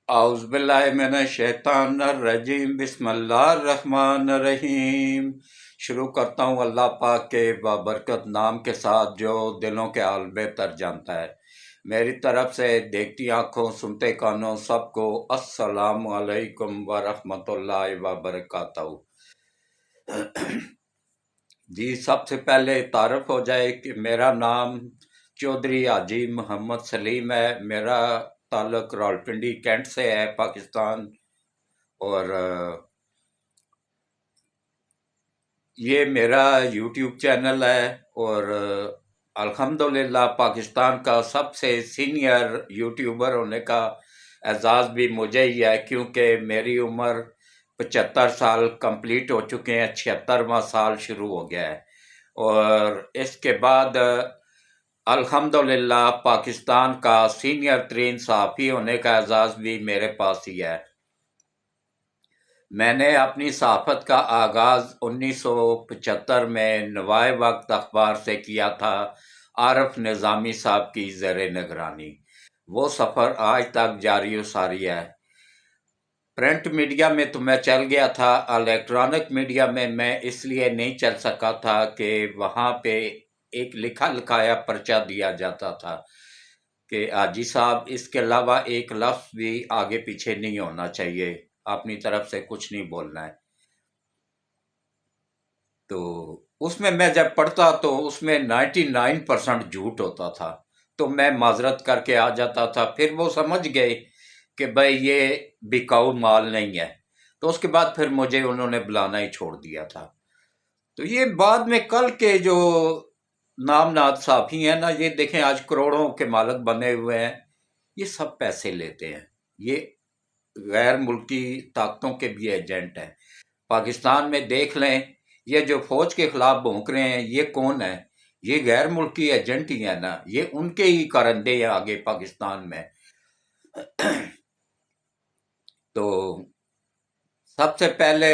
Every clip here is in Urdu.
اعوذ باللہ من الشیطان الرجیم، بسم اللہ الرحمن الرحیم۔ شروع کرتا ہوں اللہ پاک کے بابرکت نام کے ساتھ جو دلوں کے حال بہتر جانتا ہے۔ میری طرف سے دیکھتی آنکھوں سنتے کانوں سب کو السلام علیکم ورحمۃ اللہ وبرکاتہ۔ جی، سب سے پہلے تعارف ہو جائے کہ میرا نام چودھری حاجی محمد سلیم ہے۔ میرا تعلق راولپنڈی کینٹ سے ہے، پاکستان۔ اور یہ میرا یوٹیوب چینل ہے، اور الحمدللہ پاکستان کا سب سے سینئر یوٹیوبر ہونے کا اعزاز بھی مجھے ہی ہے، کیونکہ میری عمر 75 سال کمپلیٹ ہو چکے ہیں، 76واں سال شروع ہو گیا ہے۔ اور اس کے بعد الحمدللہ پاکستان کا سینئر ترین صحافی ہونے کا اعزاز بھی میرے پاس ہی ہے۔ میں نے اپنی صحافت کا آغاز 1975 میں نوائے وقت اخبار سے کیا تھا، عارف نظامی صاحب کی زیر نگرانی۔ وہ سفر آج تک جاری و ساری ہے۔ پرنٹ میڈیا میں تو میں چل گیا تھا، الیکٹرانک میڈیا میں اس لیے نہیں چل سکا تھا کہ وہاں پہ ایک لکھا لکھایا پرچہ دیا جاتا تھا کہ حاجی صاحب اس کے علاوہ ایک لفظ بھی آگے پیچھے نہیں ہونا چاہیے، اپنی طرف سے کچھ نہیں بولنا ہے۔ تو اس میں جب پڑھتا تو اس میں 99% جھوٹ ہوتا تھا، تو میں معذرت کر کے آ جاتا تھا۔ پھر وہ سمجھ گئے کہ بھائی یہ بکاؤ مال نہیں ہے، تو اس کے بعد پھر مجھے انہوں نے بلانا ہی چھوڑ دیا تھا۔ تو یہ بعد میں کل کے جو نام ناد صحافی ہیں نا، یہ دیکھیں آج کروڑوں کے مالک بنے ہوئے ہیں، یہ سب پیسے لیتے ہیں، یہ غیر ملکی طاقتوں کے بھی ایجنٹ ہیں۔ پاکستان میں دیکھ لیں، یہ جو فوج کے خلاف بھونک رہے ہیں یہ کون ہے؟ یہ غیر ملکی ایجنٹ ہی ہیں نا، یہ ان کے ہی کرندے ہیں آگے پاکستان میں۔ تو سب سے پہلے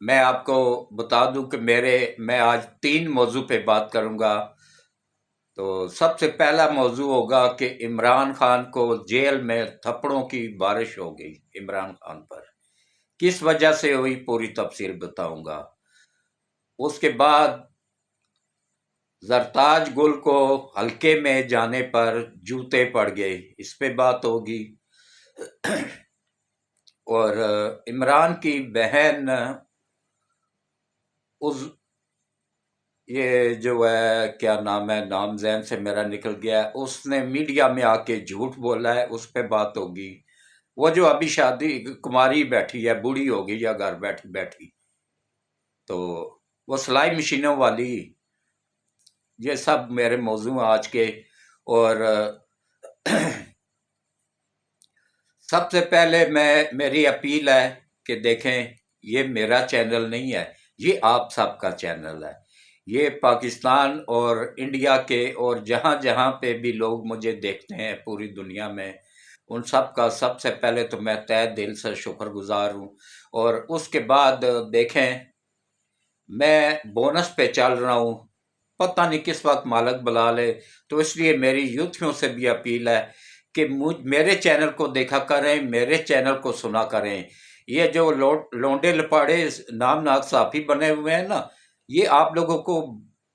میں آپ کو بتا دوں کہ میں آج 3 موضوع پہ بات کروں گا۔ تو سب سے پہلا موضوع ہوگا کہ عمران خان کو جیل میں تھپڑوں کی بارش ہو گئی۔ عمران خان پر کس وجہ سے ہوئی، پوری تفصیل بتاؤں گا۔ اس کے بعد زرتاج گل کو حلقے میں جانے پر جوتے پڑ گئے، اس پہ بات ہوگی۔ اور عمران کی بہن یہ جو ہے کیا نام ہے، نام ذہن سے میرا نکل گیا ہے، اس نے میڈیا میں آ کے جھوٹ بولا ہے، اس پہ بات ہوگی۔ وہ جو ابھی شادی کماری بیٹھی ہے، بوڑھی ہو گئی یا گھر بیٹھی، تو وہ سلائی مشینوں والی، یہ سب میرے موضوع آج کے۔ اور سب سے پہلے میری اپیل ہے کہ دیکھیں، یہ میرا چینل نہیں ہے، یہ آپ سب کا چینل ہے۔ یہ پاکستان اور انڈیا کے اور جہاں جہاں پہ بھی لوگ مجھے دیکھتے ہیں پوری دنیا میں، ان سب کا سب سے پہلے تو میں تہہ دل سے شکر گزار ہوں۔ اور اس کے بعد دیکھیں، میں بونس پہ چل رہا ہوں، پتہ نہیں کس وقت مالک بلا لے، تو اس لیے میری یوتھیوں سے بھی اپیل ہے کہ میرے چینل کو دیکھا کریں، میرے چینل کو سنا کریں۔ یہ جو لونڈے لپاڑے نام ناد صحافی بنے ہوئے ہیں نا، یہ آپ لوگوں کو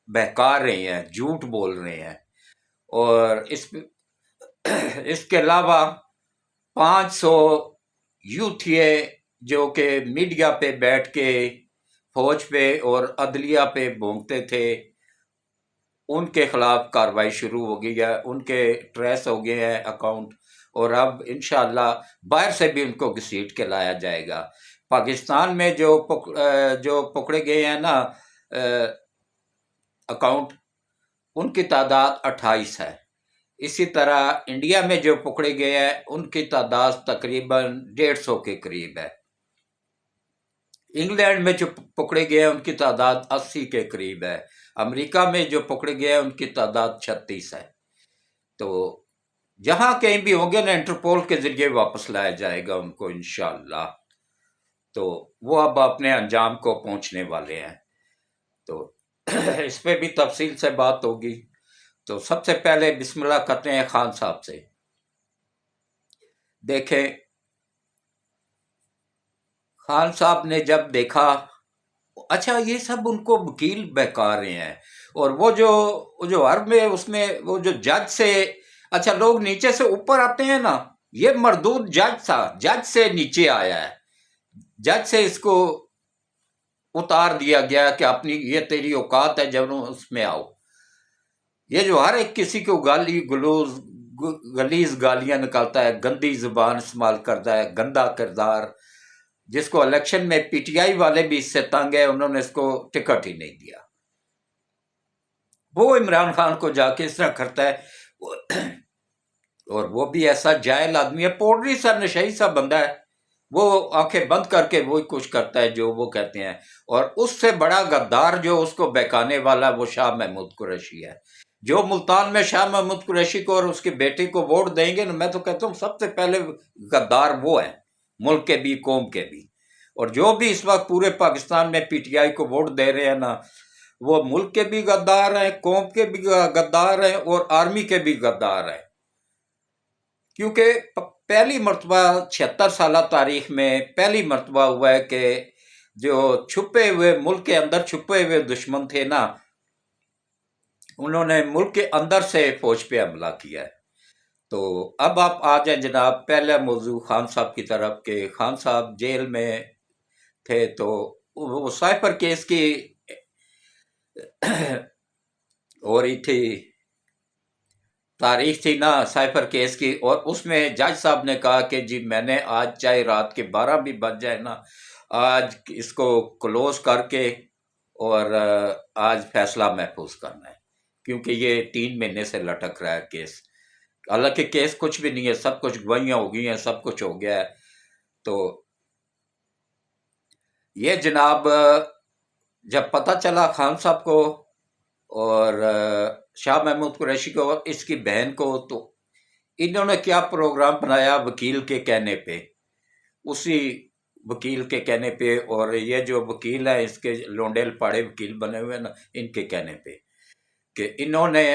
بہکا رہے ہیں، جھوٹ بول رہے ہیں۔ اور اس کے علاوہ 500 یوتھیے جو کہ میڈیا پہ بیٹھ کے فوج پہ اور عدلیہ پہ بھونکتے تھے، ان کے خلاف کارروائی شروع ہو گئی ہے، ان کے ٹریس ہو گئے ہیں اکاؤنٹ، اور اب انشاءاللہ باہر سے بھی ان کو گھسیٹ کے لایا جائے گا۔ پاکستان میں جو پکڑے گئے ہیں نا اکاؤنٹ، ان کی تعداد 28 ہے۔ اسی طرح انڈیا میں جو پکڑے گئے ہیں ان کی تعداد تقریباً 150 کے قریب ہے۔ انگلینڈ میں جو پکڑے گئے ہیں ان کی تعداد 80 کے قریب ہے۔ امریکہ میں جو پکڑے گئے ہیں ان کی تعداد 36 ہے۔ تو جہاں کہیں بھی ہوں گے نا، انٹرپول کے ذریعے واپس لایا جائے گا ان کو انشاءاللہ۔ تو وہ اب اپنے انجام کو پہنچنے والے ہیں، تو اس پہ بھی تفصیل سے بات ہوگی۔ تو سب سے پہلے بسم اللہ کرتے ہیں خان صاحب سے۔ دیکھیں، خان صاحب نے جب دیکھا، اچھا یہ سب ان کو وکیل بہکا رہے ہیں، اور وہ جو عرب میں اس میں وہ جو جج سے، اچھا لوگ نیچے سے اوپر آتے ہیں نا، یہ مردود جج تھا، جج سے نیچے آیا ہے، جج سے اس کو اتار دیا گیا کہ اپنی یہ تیری اوقات ہے جب اس میں آؤ۔ یہ جو ہر ایک کسی کو گالی گلوز گلیز گالیاں نکالتا ہے، گندی زبان استعمال کرتا ہے، گندا کردار، جس کو الیکشن میں پی ٹی آئی والے بھی اس سے تنگ ہے، انہوں نے اس کو ٹکٹ ہی نہیں دیا۔ وہ عمران خان کو جا کے اس طرح کرتا ہے، اور وہ بھی ایسا جاہل آدمی ہے، پوڈری سا نشئی سا بندہ ہے، وہ آنکھیں بند کر کے وہی کچھ کرتا ہے جو وہ کہتے ہیں۔ اور اس سے بڑا غدار جو اس کو بہکانے والا وہ شاہ محمود قریشی ہے۔ جو ملتان میں شاہ محمود قریشی کو اور اس کے بیٹے کو ووٹ دیں گے نا، میں تو کہتا ہوں سب سے پہلے غدار وہ ہیں، ملک کے بھی قوم کے بھی۔ اور جو بھی اس وقت پورے پاکستان میں پی ٹی آئی کو ووٹ دے رہے ہیں نا، وہ ملک کے بھی غدار ہیں، قوم کے بھی غدار ہیں، اور آرمی کے بھی غدار ہیں۔ کیونکہ پہلی مرتبہ 76 سالہ تاریخ میں پہلی مرتبہ ہوا ہے کہ جو چھپے ہوئے ملک کے اندر چھپے ہوئے دشمن تھے نا، انہوں نے ملک کے اندر سے فوج پہ حملہ کیا ہے۔ تو اب آپ آ جائیں جناب پہلا موضوع خان صاحب کی طرف، کہ خان صاحب جیل میں تھے، تو وہ سائفر کیس کی ہو رہی تھی، تاریخ تھی نا سائفر کیس کی، اور اس میں جج صاحب نے کہا کہ جی میں نے آج چاہے رات کے 12 بھی بج جائے نا، آج اس کو کلوز کر کے اور آج فیصلہ محفوظ کرنا ہے، کیونکہ یہ 3 مہینے سے لٹک رہا ہے کیس۔ حالانکہ کیس کچھ بھی نہیں ہے، سب کچھ گواہیاں ہو گئی ہیں، سب کچھ ہو گیا ہے۔ تو یہ جناب جب پتہ چلا خان صاحب کو اور شاہ محمود قریشی کو، اس کی بہن کو، تو انہوں نے کیا پروگرام بنایا وکیل کے کہنے پہ، اسی وکیل کے کہنے پہ، اور یہ جو وکیل ہے اس کے لونڈیل پاڑے وکیل بنے ہوئے نا، ان کے کہنے پہ، کہ انہوں نے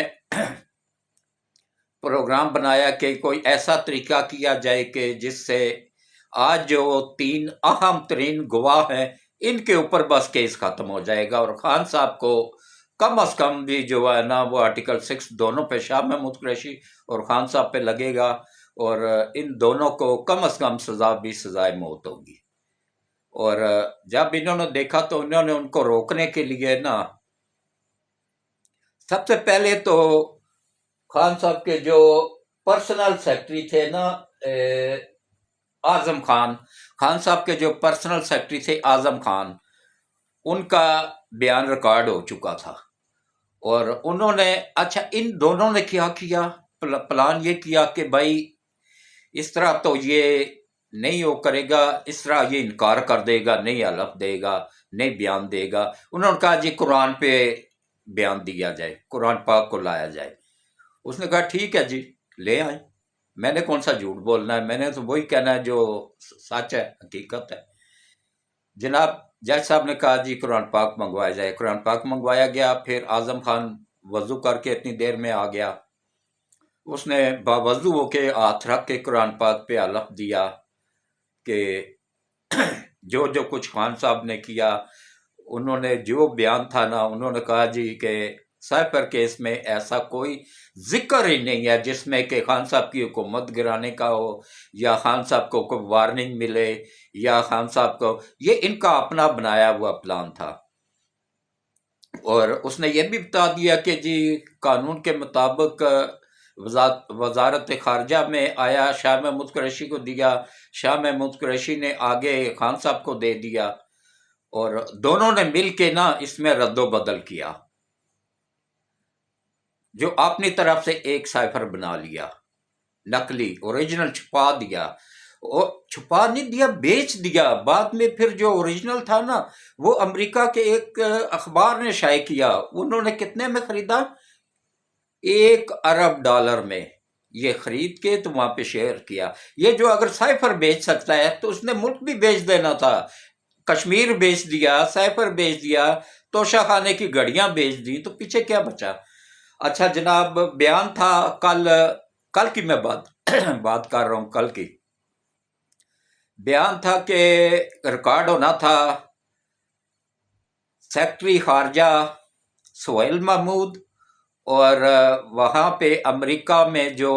پروگرام بنایا کہ کوئی ایسا طریقہ کیا جائے کہ جس سے آج جو 3 اہم ترین گواہ ہیں ان کے اوپر بس کیس ختم ہو جائے گا، اور خان صاحب کو کم از کم بھی جو ہے نا وہ آرٹیکل 6 دونوں پہ، شاہ محمود قریشی اور خان صاحب پہ لگے گا، اور ان دونوں کو کم از کم سزائے موت ہوگی۔ اور جب انہوں نے دیکھا تو انہوں نے ان کو روکنے کے لیے نا، سب سے پہلے تو خان صاحب کے جو پرسنل سیکرٹری تھے نا، اعظم خان، خان صاحب کے جو پرسنل سیکرٹری تھے اعظم خان، ان کا بیان ریکارڈ ہو چکا تھا، اور انہوں نے اچھا ان دونوں نے کیا کیا، پلان یہ کیا کہ بھائی اس طرح تو یہ نہیں وہ کرے گا، اس طرح یہ انکار کر دے گا، نہیں حلف دے گا، نہیں بیان دے گا۔ انہوں نے کہا جی قرآن پہ بیان دیا جائے، قرآن پاک کو لایا جائے۔ اس نے کہا ٹھیک ہے جی لے آئیں، میں نے کون سا جھوٹ بولنا ہے، میں نے تو وہی کہنا ہے جو سچ ہے، حقیقت ہے۔ جناب جج صاحب نے کہا جی قرآن پاک منگوایا جائے، قرآن پاک منگوایا گیا۔ پھر اعظم خان وضو کر کے اتنی دیر میں آ گیا، اس نے باوضو ہو کے ہاتھ رکھ کے قرآن پاک پہ حلف دیا کہ جو جو کچھ خان صاحب نے کیا، انہوں نے جو بیان تھا نا، انہوں نے کہا جی کہ سائفر کیس میں ایسا کوئی ذکر ہی نہیں ہے جس میں کہ خان صاحب کی حکومت گرانے کا ہو، یا خان صاحب کو کوئی وارننگ ملے، یا خان صاحب کو، یہ ان کا اپنا بنایا ہوا پلان تھا۔ اور اس نے یہ بھی بتا دیا کہ جی قانون کے مطابق وزارت خارجہ میں آیا، شاہ محمود قریشی کو دیا، شاہ محمود قریشی نے آگے خان صاحب کو دے دیا، اور دونوں نے مل کے نا اس میں رد و بدل کیا، جو اپنی طرف سے ایک سائفر بنا لیا، نقلی اوریجنل چھپا دیا، اور چھپا نہیں دیا، بیچ دیا۔ بعد میں پھر جو اوریجنل تھا نا وہ امریکہ کے ایک اخبار نے شائع کیا، انہوں نے کتنے میں خریدا؟ $1 ارب میں یہ خرید کے تو وہاں پہ شیئر کیا۔ یہ جو اگر سائفر بیچ سکتا ہے تو اس نے ملک بھی بیچ دینا تھا، کشمیر بیچ دیا، سائفر بیچ دیا، توشہ خانے کی گھڑیاں بیچ دی، تو پیچھے کیا بچا؟ اچھا جناب بیان تھا کل کی میں بات کر رہا ہوں، کل کی، بیان تھا کہ ریکارڈ ہونا تھا سیکٹری خارجہ سہیل محمود اور وہاں پہ امریکہ میں جو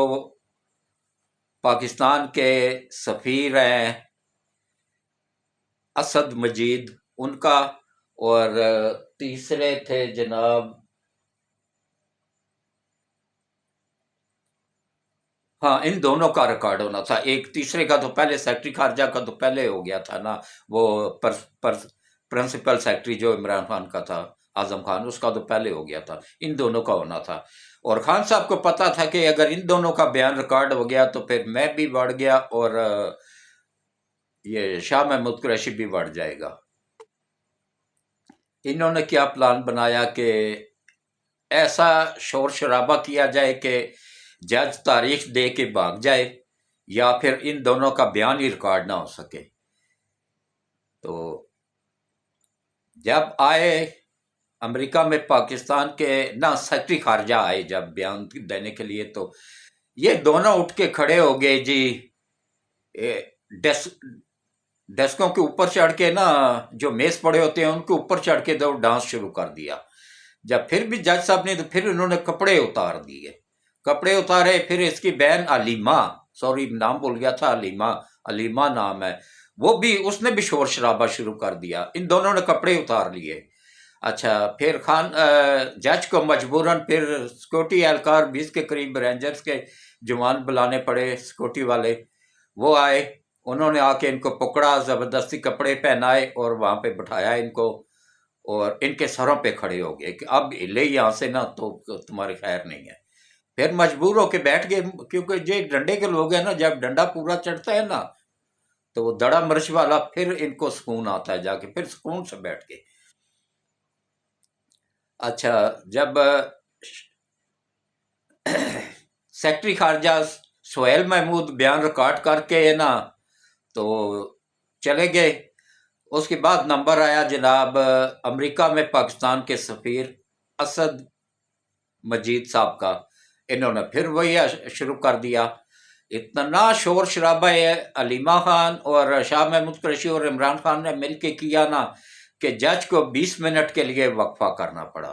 پاکستان کے سفیر ہیں اسد مجید ان کا، اور تیسرے تھے جناب، ہاں ان دونوں کا ریکارڈ ہونا تھا. ایک تیسرے کا تو پہلے سیکٹری خارجہ کا تو پہلے ہو گیا تھا نا، وہ پرنسپل سیکٹری جو عمران خان کا تھا، اعظم خان، اس کا تو پہلے ہو گیا تھا. ان دونوں کا ہونا تھا. اور خان صاحب کو پتا تھا کہ اگر ان دونوں کا بیان ریکارڈ ہو گیا تو پھر میں بھی بڑھ گیا اور یہ شاہ محمود قریشی بھی بڑھ جائے گا. انہوں نے کیا پلان بنایا کہ ایسا شور شرابہ کیا جائے کہ جج تاریخ دے کے بھاگ جائے یا پھر ان دونوں کا بیان ہی ریکارڈ نہ ہو سکے. تو جب آئے امریکہ میں پاکستان کے نہ سیکٹری خارجہ آئے جب بیان دینے کے لیے، تو یہ دونوں اٹھ کے کھڑے ہو گئے جی، ڈیسکوں کے اوپر چڑھ کے نا، جو میز پڑے ہوتے ہیں ان کے اوپر چڑھ کے دو ڈانس شروع کر دیا. جب پھر بھی جج صاحب نے، تو پھر انہوں نے کپڑے اتار دیے، کپڑے اتارے. پھر اس کی بہن علیمہ، سوری نام بھول گیا تھا، علیمہ نام ہے، وہ بھی، اس نے بھی شور شرابہ شروع کر دیا. ان دونوں نے کپڑے اتار لیے. اچھا پھر جج کو مجبوراً پھر سیکورٹی اہلکار 20 کے قریب رینجرز کے جوان بلانے پڑے، سیکورٹی والے. وہ آئے، انہوں نے آ کے ان کو پکڑا، زبردستی کپڑے پہنائے اور وہاں پہ بٹھایا ان کو، اور ان کے سروں پہ کھڑے ہو گئے کہ اب ہلے یہاں سے نا تو تمہاری خیر نہیں ہے. پھر مجبور ہو کے بیٹھ گئے، کیونکہ یہ ڈنڈے کے لوگ ہیں نا، جب ڈنڈا پورا چڑھتا ہے نا تو وہ دڑا مرچ والا، پھر ان کو سکون آتا ہے، جا کے پھر سکون سے بیٹھ گئے. اچھا جب سیکٹری خارجہ سہیل محمود بیان ریکارڈ کر کے نا تو چلے گئے، اس کے بعد نمبر آیا جناب امریکہ میں پاکستان کے سفیر اسد مجید صاحب کا. انہوں نے پھر وہی شروع کر دیا. اتنا شور شرابہ علیمہ خان اور شاہ محمود قریشی اور عمران خان نے مل کے کیا نا کہ جج کو 20 منٹ کے لیے وقفہ کرنا پڑا.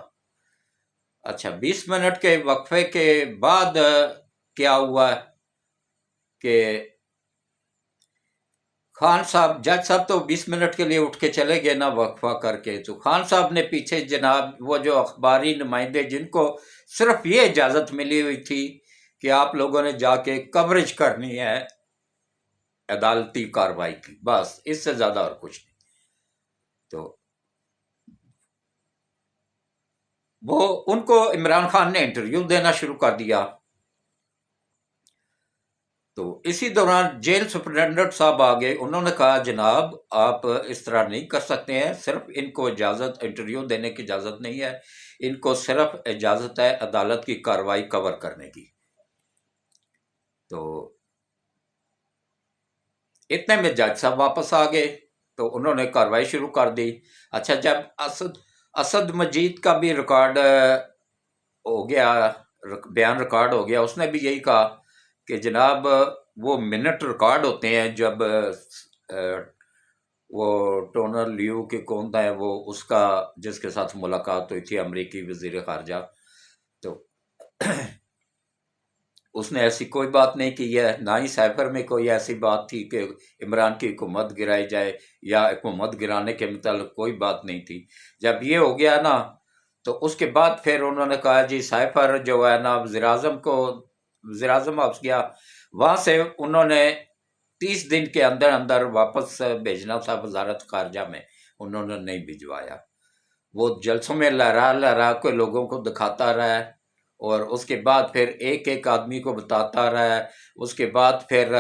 اچھا 20 منٹ کے وقفے کے بعد کیا ہوا کہ خان صاحب، جج صاحب تو 20 منٹ کے لیے اٹھ کے چلے گئے نا وقفہ کر کے، تو خان صاحب نے پیچھے جناب وہ جو اخباری نمائندے جن کو صرف یہ اجازت ملی ہوئی تھی کہ آپ لوگوں نے جا کے کوریج کرنی ہے عدالتی کارروائی کی، بس اس سے زیادہ اور کچھ نہیں. تو وہ ان کو عمران خان نے انٹرویو دینا شروع کر دیا. تو اسی دوران جیل سپرنٹنڈنٹ صاحب آگے، انہوں نے کہا جناب آپ اس طرح نہیں کر سکتے ہیں، صرف ان کو اجازت، انٹرویو دینے کی اجازت نہیں ہے، ان کو صرف اجازت ہے عدالت کی کارروائی کور کرنے کی. تو اتنے میں جج صاحب واپس آ گئے تو انہوں نے کارروائی شروع کر دی. اچھا جب اسد مجید کا بھی ریکارڈ ہو گیا، بیان ریکارڈ ہو گیا، اس نے بھی یہی کہا کہ جناب وہ منٹ ریکارڈ ہوتے ہیں جب وہ ٹونر لیو کے کون تھا وہ، اس کا جس کے ساتھ ملاقات ہوئی تھی امریکی وزیر خارجہ، تو اس نے ایسی کوئی بات نہیں کی ہے، نہ ہی سائفر میں کوئی ایسی بات تھی کہ عمران کی حکومت گرائی جائے یا حکومت گرانے کے متعلق کوئی بات نہیں تھی. جب یہ ہو گیا نا تو اس کے بعد پھر انہوں نے کہا جی سائفر جو ہے نا وزیر اعظم آفس گیا، وہاں سے انہوں نے 30 دن کے اندر اندر واپس بھیجنا تھا وزارت خارجہ میں، انہوں نے نہیں بھجوایا. وہ جلسوں میں لہرا لہرا کے لوگوں کو دکھاتا رہا ہے، اور اس کے بعد پھر ایک ایک آدمی کو بتاتا رہا ہے. اس کے بعد پھر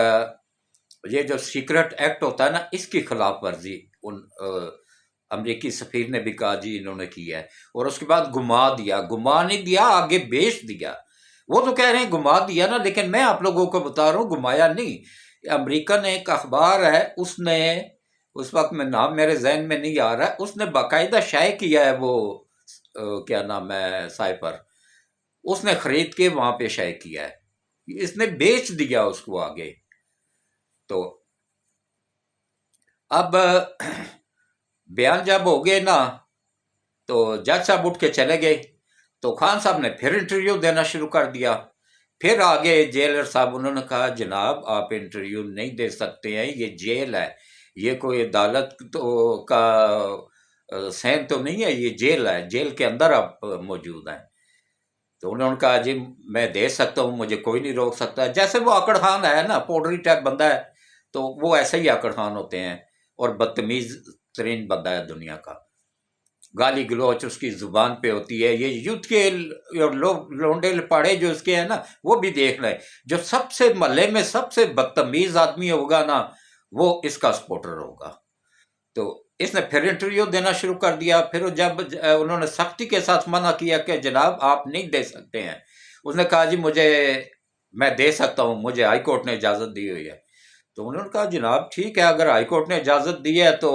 یہ جو سیکرٹ ایکٹ ہوتا ہے نا، اس کی خلاف ورزی ان امریکی سفیر نے بھی کہا جی انہوں نے کی ہے. اور اس کے بعد گما نہیں دیا، آگے بیچ دیا. وہ تو کہہ رہے ہیں گما دیا نا، لیکن میں آپ لوگوں کو بتا رہا ہوں گمایا نہیں. امریکن ایک اخبار ہے، اس نے، اس وقت میں نام میرے ذہن میں نہیں آ رہا، اس نے باقاعدہ شائع کیا ہے وہ کیا نام ہے سائفر، اس نے خرید کے وہاں پہ شائع کیا ہے، اس نے بیچ دیا اس کو آگے. تو اب بیان جب ہو گئے نا تو جج صاحب اٹھ کے چلے گئے، تو خان صاحب نے پھر انٹرویو دینا شروع کر دیا۔ پھر آگے جیلر صاحب انہوں نے کہا جناب آپ انٹرویو نہیں دے سکتے ہیں، یہ جیل ہے، یہ کوئی عدالت تو کا سین تو نہیں ہے، یہ جیل ہے، جیل کے اندر آپ موجود ہیں۔ تو انہوں نے کہا جی میں دے سکتا ہوں، مجھے کوئی نہیں روک سکتا۔ جیسے وہ آکڑ خان ہے نا، پوڈری ٹائپ بندہ ہے، تو وہ ایسے ہی آکڑ خان ہوتے ہیں، اور بدتمیز ترین بندہ ہے دنیا کا، گالی گلوچ اس کی زبان پہ ہوتی ہے۔ یہ یوتھ کے لونڈے لپاڑے جو اس کے ہیں نا، وہ بھی دیکھ لیں، جو سب سے محلے میں سب سے بدتمیز آدمی ہوگا نا، وہ اس کا سپورٹر ہوگا۔ تو اس نے پھر انٹرویو دینا شروع کر دیا۔ پھر جب انہوں نے سختی کے ساتھ منع کیا کہ جناب آپ نہیں دے سکتے ہیں، اس نے کہا جی میں دے سکتا ہوں، مجھے ہائی کورٹ نے اجازت دی ہوئی ہے۔ تو انہوں نے کہا جناب ٹھیک ہے، اگر ہائی کورٹ نے اجازت دی ہے تو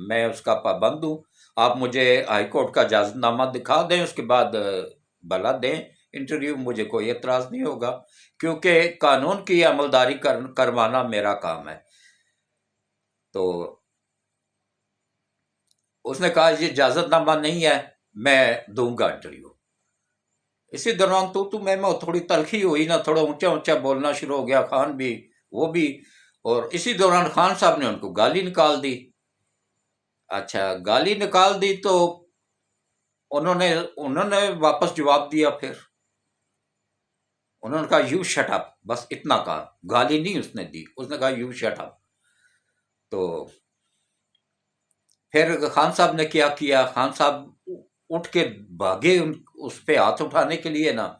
میں اس کا پابند ہوں، آپ مجھے ہائی کورٹ کا اجازت نامہ دکھا دیں، اس کے بعد بھلا دیں انٹرویو، مجھے کوئی اعتراض نہیں ہوگا، کیونکہ قانون کی عملداری کروانا میرا کام ہے۔ تو اس نے کہا یہ اجازت نامہ نہیں ہے، میں دوں گا انٹرویو۔ اسی دوران تو میں تھوڑی تلخی ہوئی نا، تھوڑا اونچا اونچا بولنا شروع ہو گیا، خان بھی وہ بھی، اور اسی دوران خان صاحب نے ان کو گالی نکال دی۔ اچھا گالی نکال دی تو انہوں نے واپس جواب دیا، پھر انہوں نے کہا یو شٹ اپ، بس اتنا کہا، گالی نہیں اس نے دی، اس نے کہا یو شٹ اپ۔ تو پھر خان صاحب نے کیا کیا، خان صاحب اٹھ کے بھاگے اس پہ ہاتھ اٹھانے کے لیے نا،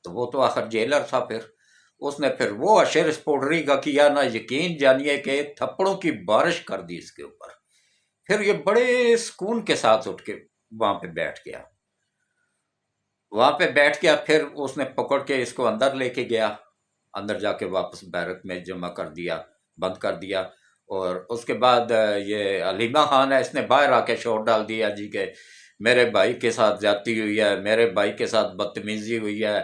تو وہ تو آخر جیلر تھا، پھر اس نے پھر وہ اشر اسپوڈری کا کیا نا، یقین جانیے کہ تھپڑوں کی بارش کر دی اس کے اوپر۔ پھر یہ بڑے سکون کے ساتھ اٹھ کے وہاں پہ بیٹھ گیا، پھر اس نے پکڑ کے اس کو اندر لے کے گیا، اندر جا کے واپس بیرک میں جمع کر دیا، بند کر دیا۔ اور اس کے بعد یہ علیمہ خان ہے، اس نے باہر آ کے شور ڈال دیا جی کہ میرے بھائی کے ساتھ زیادتی ہوئی ہے، میرے بھائی کے ساتھ بدتمیزی ہوئی ہے،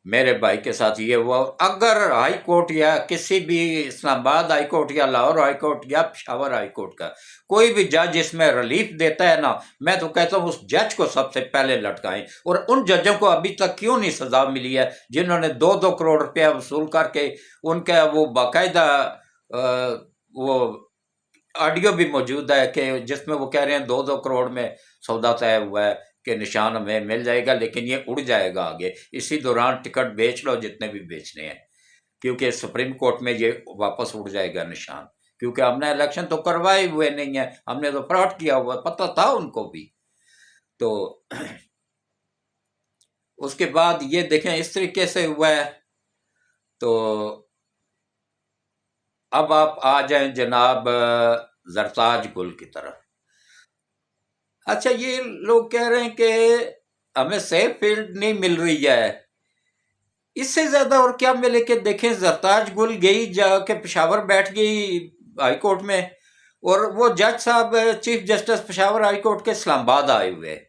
میرے بھائی کے ساتھ یہ وہ۔ اگر ہائی کورٹ یا کسی بھی اسلام آباد ہائی کورٹ یا لاہور ہائی کورٹ یا پشاور ہائی کورٹ کا کوئی بھی جج اس میں ریلیف دیتا ہے نا، میں تو کہتا ہوں اس جج کو سب سے پہلے لٹکائیں۔ اور ان ججوں کو ابھی تک کیوں نہیں سزا ملی ہے جنہوں نے 2-2 کروڑ روپیہ وصول کر کے، ان کا وہ باقاعدہ وہ آڈیو بھی موجود ہے کہ جس میں وہ کہہ رہے ہیں 2-2 کروڑ میں سودا طے ہوا ہے کہ نشان ہمیں مل جائے گا، لیکن یہ اڑ جائے گا آگے، اسی دوران ٹکٹ بیچ لو جتنے بھی بیچنے ہیں، کیونکہ سپریم کورٹ میں یہ واپس اڑ جائے گا نشان، کیونکہ ہم نے الیکشن تو کروائے ہوئے نہیں ہیں، ہم نے تو فراڈ کیا ہوا، پتہ تھا ان کو بھی۔ تو اس کے بعد یہ دیکھیں اس طریقے سے ہوا ہے۔ تو اب آپ آ جائیں جناب زرتاج گل کی طرف۔ اچھا یہ لوگ کہہ رہے ہیں کہ ہمیں سیف فیلڈ نہیں مل رہی ہے، اس سے زیادہ اور کیا ملے کہ دیکھیں زرتاج گل گئی جا کے پشاور بیٹھ گئی ہائی کورٹ میں، اور وہ جج صاحب chief justice Peshawar high court کے اسلام آباد آئے ہوئے،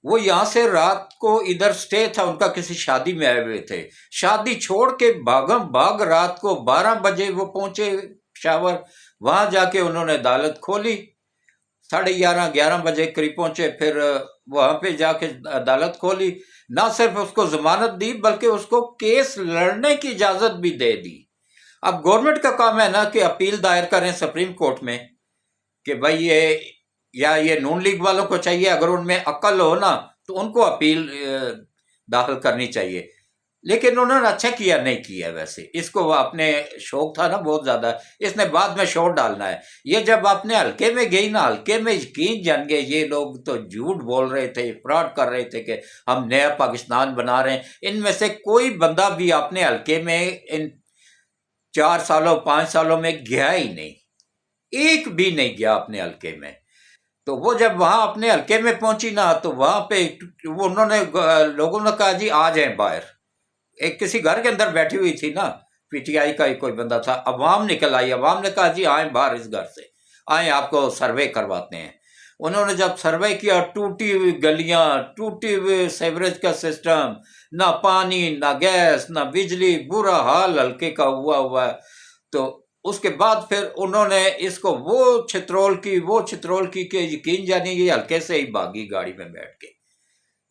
وہ یہاں سے رات کو ادھر سٹے تھا ان کا، کسی شادی میں آئے ہوئے تھے، شادی چھوڑ کے بھاگم بھاگ رات کو 12 بجے وہ پہنچے پشاور، وہاں جا کے انہوں نے عدالت کھولی، 11:30 بجے قریب پہنچے، پھر وہاں پہ جا کے عدالت کھولی، نہ صرف اس کو ضمانت دی بلکہ اس کو کیس لڑنے کی اجازت بھی دے دی۔ اب گورنمنٹ کا کام ہے نا کہ اپیل دائر کریں سپریم کورٹ میں کہ بھائی یہ نون لیگ والوں کو چاہیے، اگر ان میں عقل ہو نا تو ان کو اپیل داخل کرنی چاہیے، لیکن انہوں نے اچھا کیا نہیں کیا، ویسے اس کو اپنے شوق تھا نا بہت زیادہ، اس نے بعد میں شور ڈالنا ہے۔ یہ جب اپنے حلقے میں گئی نا، حلقے میں یقین جان گئے یہ لوگ تو جھوٹ بول رہے تھے، فراڈ کر رہے تھے کہ ہم نیا پاکستان بنا رہے ہیں، ان میں سے کوئی بندہ بھی اپنے حلقے میں ان 4 سالوں 5 سالوں میں گیا ہی نہیں، ایک بھی نہیں گیا اپنے حلقے میں۔ تو وہ جب وہاں اپنے حلقے میں پہنچی نا تو وہاں پہ انہوں نے لوگوں نے کہا جی آ جائیں باہر، ایک کسی گھر کے اندر بیٹھی ہوئی تھی نا، پی ٹی آئی کا ہی کوئی بندہ تھا، عوام نکل آئی، عوام نے کہا جی آئیں باہر اس گھر سے، آئیں آپ کو سروے کرواتے ہیں۔ انہوں نے جب سروے کیا، ٹوٹی ہوئی گلیاں، ٹوٹی ہوئی سیوریج کا سسٹم، نہ پانی نہ گیس نہ بجلی، برا حال حلقے کا ہوا ہے۔ تو اس کے بعد پھر انہوں نے اس کو وہ چترول کی کہ یقین جانے یہ ہلکے سے ہی بھاگی گاڑی میں بیٹھ کے.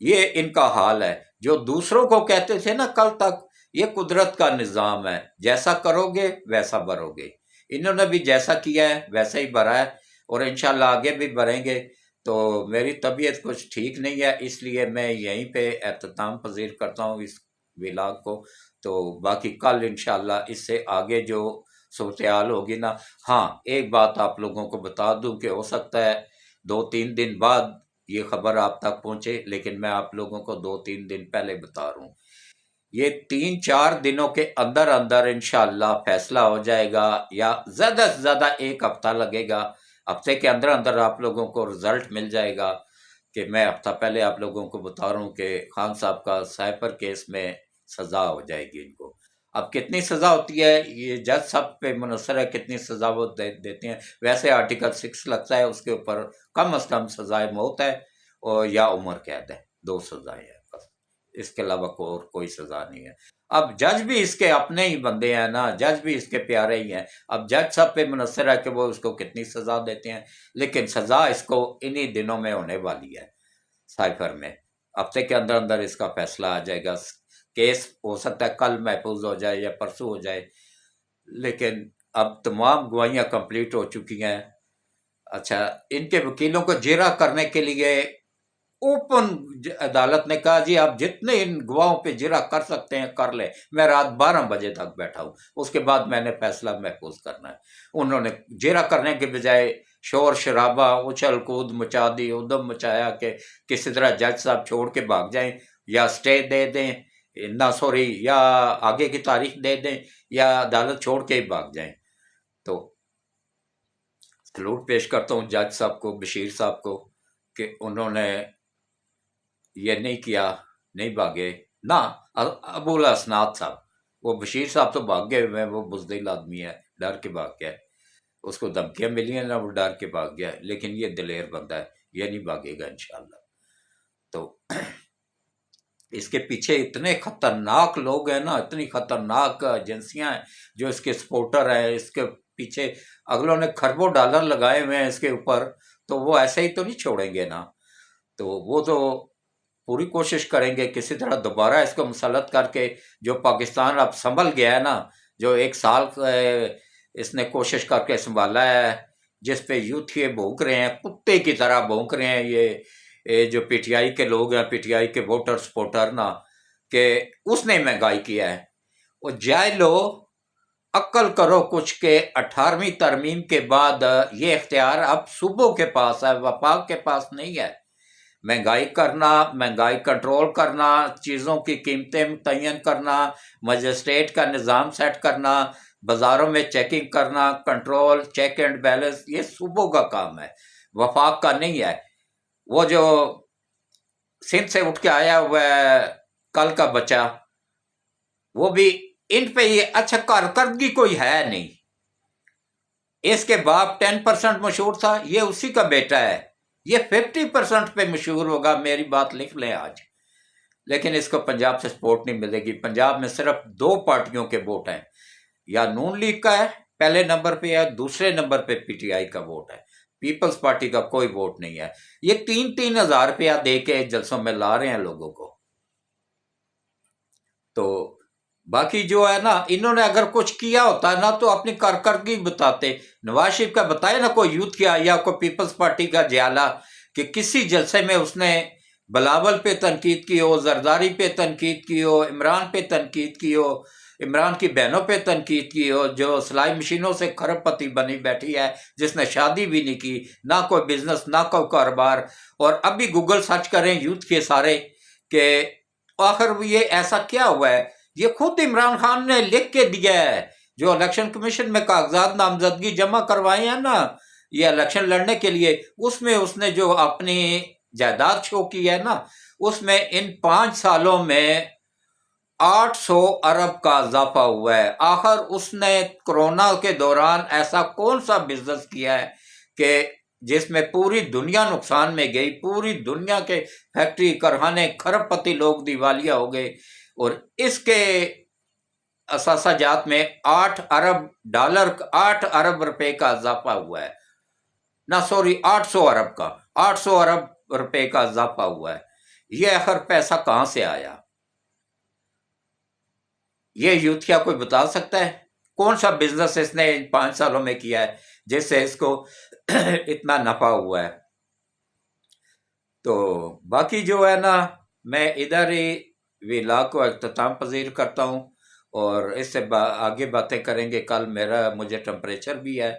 یہ ان کا حال ہے. جو دوسروں کو کہتے تھے نا کل تک، یہ قدرت کا نظام ہے، جیسا کرو گے ویسا بھرو گے. انہوں نے بھی جیسا کیا ہے ویسا ہی بھرا ہے، اور انشاءاللہ آگے بھی بھریں گے. تو میری طبیعت کچھ ٹھیک نہیں ہے، اس لیے میں یہیں پہ اختتام پذیر کرتا ہوں اس ولاگ کو. تو باقی کل انشاءاللہ اس سے آگے جو صورتحال ہوگی نا. ہاں ایک بات آپ لوگوں کو بتا دوں کہ ہو سکتا ہے 2-3 دن بعد یہ خبر آپ تک پہنچے، لیکن میں آپ لوگوں کو 2-3 دن پہلے بتا رہا ہوں. یہ 3-4 دنوں کے اندر اندر انشاءاللہ فیصلہ ہو جائے گا، یا زیادہ سے زیادہ 1 ہفتہ لگے گا. ہفتے کے اندر اندر آپ لوگوں کو رزلٹ مل جائے گا. کہ میں ہفتہ پہلے آپ لوگوں کو بتا رہا ہوں کہ خان صاحب کا سائپر کیس میں سزا ہو جائے گی ان کو. اب کتنی سزا ہوتی ہے یہ جج صاحب پہ منحصر ہے، کتنی سزا وہ دیتے ہیں. ویسے آرٹیکل 6 لگتا ہے اس کے اوپر، کم از کم سزائے موت ہے اور یا عمر قید ہے، 2 سزائیں ہیں بس، اس کے علاوہ کوئی سزا نہیں ہے. اب جج بھی اس کے اپنے ہی بندے ہیں نا، جج بھی اس کے پیارے ہی ہیں. اب جج صاحب پہ منحصر ہے کہ وہ اس کو کتنی سزا دیتے ہیں، لیکن سزا اس کو انہی دنوں میں ہونے والی ہے. سائفر میں ہفتے کے اندر اندر اس کا فیصلہ آ جائے گا. کیس ہو سکتا ہے کل محفوظ ہو جائے یا پرسوں ہو جائے، لیکن اب تمام گواہیاں کمپلیٹ ہو چکی ہیں. اچھا، ان کے وکیلوں کو جیرا کرنے کے لیے اوپن عدالت نے کہا جی آپ جتنے ان گواہوں پہ جرا کر سکتے ہیں کر لیں. میں رات 12 بجے تک بیٹھا ہوں، اس کے بعد میں نے فیصلہ محفوظ کرنا ہے. انہوں نے جرا کرنے کے بجائے شور شرابہ اچھل کود مچا دی، ادم مچایا کہ کسی طرح جج صاحب چھوڑ کے بھاگ جائیں، یا سٹے دے دیں یا آگے کی تاریخ دے دیں، یا عدالت چھوڑ کے ہی بھاگ جائیں. تو سلوٹ پیش کرتا ہوں جج صاحب کو، بشیر صاحب کو، کہ انہوں نے یہ نہیں کیا، نہیں بھاگے. نہ ابو الاسناد صاحب، وہ بشیر صاحب تو بھاگ گئے ہوئے ہیں، وہ بزدل آدمی ہے، ڈر کے بھاگ گیا ہے. اس کو دھمکیاں ملی ہیں نا، وہ ڈر کے بھاگ گیا ہے. لیکن یہ دلیر بندہ ہے، یہ نہیں بھاگے گا انشاءاللہ. تو اس کے پیچھے اتنے خطرناک لوگ ہیں نا، اتنی خطرناک ایجنسیاں ہیں جو اس کے سپورٹر ہیں. اس کے پیچھے اگلوں نے کھربوں ڈالر لگائے ہوئے ہیں اس کے اوپر، تو وہ ایسے ہی تو نہیں چھوڑیں گے نا. تو وہ تو پوری کوشش کریں گے کسی طرح دوبارہ اس کو مسلط کر کے. جو پاکستان اب سنبھل گیا ہے نا، جو 1 سال اس نے کوشش کر کے سنبھالا ہے، جس پہ یوتھ یہ بھونک رہے ہیں، کتے کی طرح بھونک رہے ہیں یہ جو پی ٹی آئی کے لوگ ہیں، پی ٹی آئی کے ووٹر سپورٹر نا، کہ اس نے مہنگائی کیا ہے. وہ جائے لو، عقل کرو کچھ، کہ 18ویں ترمیم کے بعد یہ اختیار اب صوبوں کے پاس ہے، وفاق کے پاس نہیں ہے. مہنگائی کرنا، مہنگائی کنٹرول کرنا، چیزوں کی قیمتیں متعین کرنا، مجسٹریٹ کا نظام سیٹ کرنا، بازاروں میں چیکنگ کرنا، کنٹرول، چیک اینڈ بیلنس، یہ صوبوں کا کام ہے، وفاق کا نہیں ہے. وہ جو سندھ سے اٹھ کے آیا ہوا ہے کل کا بچہ، وہ بھی ان پہ یہ اچھا کارکردگی کوئی ہے نہیں. اس کے باپ 10% مشہور تھا، یہ اسی کا بیٹا ہے، یہ 50% پہ مشہور ہوگا. میری بات لکھ لیں آج. لیکن اس کو پنجاب سے سپورٹ نہیں ملے گی. پنجاب میں صرف 2 پارٹیوں کے ووٹ ہیں، یا نون لیگ کا ہے پہلے نمبر پہ، یا دوسرے نمبر پہ پی ٹی آئی کا ووٹ ہے. پیپلز پارٹی کا کوئی ووٹ نہیں ہے. یہ 3-3 ہزار روپیہ دے کے جلسوں میں لا رہے ہیں لوگوں کو. تو باقی جو ہے نا، انہوں نے اگر کچھ کیا ہوتا نا تو اپنی کارکردگی بتاتے. نواز شریف کا بتائے نا کوئی یوتھ کیا، یا کوئی پیپلز پارٹی کا جیالہ، کہ کسی جلسے میں اس نے بلاول پہ تنقید کی ہو، زرداری پہ تنقید کی ہو، عمران پہ تنقید کی ہو، عمران کی بہنوں پہ تنقید کی ہو، جو سلائی مشینوں سے کھرب پتی بنی بیٹھی ہے، جس نے شادی بھی نہیں کی، نہ کوئی بزنس، نہ کوئی کاروبار. اور اب بھی گوگل سرچ کریں یوتھ کے سارے، کہ آخر یہ ایسا کیا ہوا ہے. یہ خود عمران خان نے لکھ کے دیا ہے، جو الیکشن کمیشن میں کاغذات نامزدگی جمع کروائے ہیں نا یہ الیکشن لڑنے کے لیے، اس میں اس نے جو اپنی جائیداد شو کی ہے نا، اس میں ان 5 سالوں میں 800 ارب کا اضافہ ہوا ہے. آخر اس نے کرونا کے دوران ایسا کون سا بزنس کیا ہے کہ جس میں پوری دنیا نقصان میں گئی، پوری دنیا کے فیکٹری کارخانے کھرب پتی لوگ دیوالیہ ہو گئے. اور اس کے اثاثہ جات میں $8 ارب 8 ارب روپے کا اضافہ ہوا ہے، نہ سوری 800 ارب کا، 800 ارب روپے کا اضافہ ہوا ہے۔ یہ آخر پیسہ کہاں سے آیا؟ یہ یوتھیا کوئی بتا سکتا ہے؟ کون سا بزنس اس نے 5 سالوں میں کیا ہے جس سے اس کو اتنا نفع ہوا ہے؟ تو باقی جو ہے نا، میں ادھر ہی ویلاگ کو اختتام پذیر کرتا ہوں، اور اس سے آگے باتیں کریں گے۔ کل مجھے ٹمپریچر بھی ہے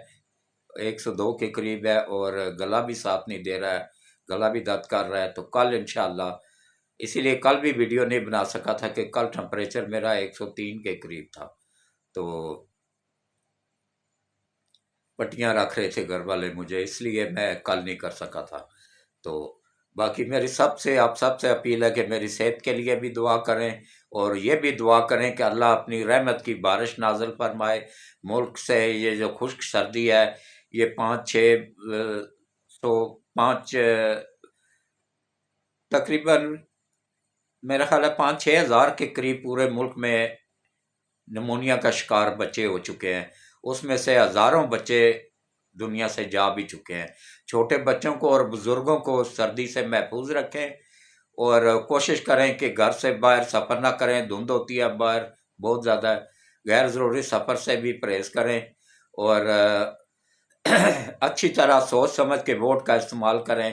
102 کے قریب ہے، اور گلا بھی ساتھ نہیں دے رہا ہے، گلا بھی درد کر رہا ہے۔ تو کل انشاءاللہ، اسی لیے کل بھی ویڈیو نہیں بنا سکا تھا کہ کل ٹمپریچر میرا 103 کے قریب تھا، تو پٹیاں رکھ رہے تھے گھر والے مجھے، اس لیے میں کل نہیں کر سکا تھا۔ تو باقی میری آپ سب سے اپیل ہے کہ میری صحت کے لیے بھی دعا کریں، اور یہ بھی دعا کریں کہ اللہ اپنی رحمت کی بارش نازل فرمائے ملک سے۔ یہ جو خشک سردی ہے، یہ 5 تقریباً میرا خیال ہے 5-6 ہزار کے قریب پورے ملک میں نمونیا کا شکار بچے ہو چکے ہیں، اس میں سے ہزاروں بچے دنیا سے جا بھی چکے ہیں۔ چھوٹے بچوں کو اور بزرگوں کو سردی سے محفوظ رکھیں، اور کوشش کریں کہ گھر سے باہر سفر نہ کریں، دھند ہوتی ہے باہر بہت زیادہ، غیر ضروری سفر سے بھی پرہیز کریں، اور اچھی طرح سوچ سمجھ کے ووٹ کا استعمال کریں،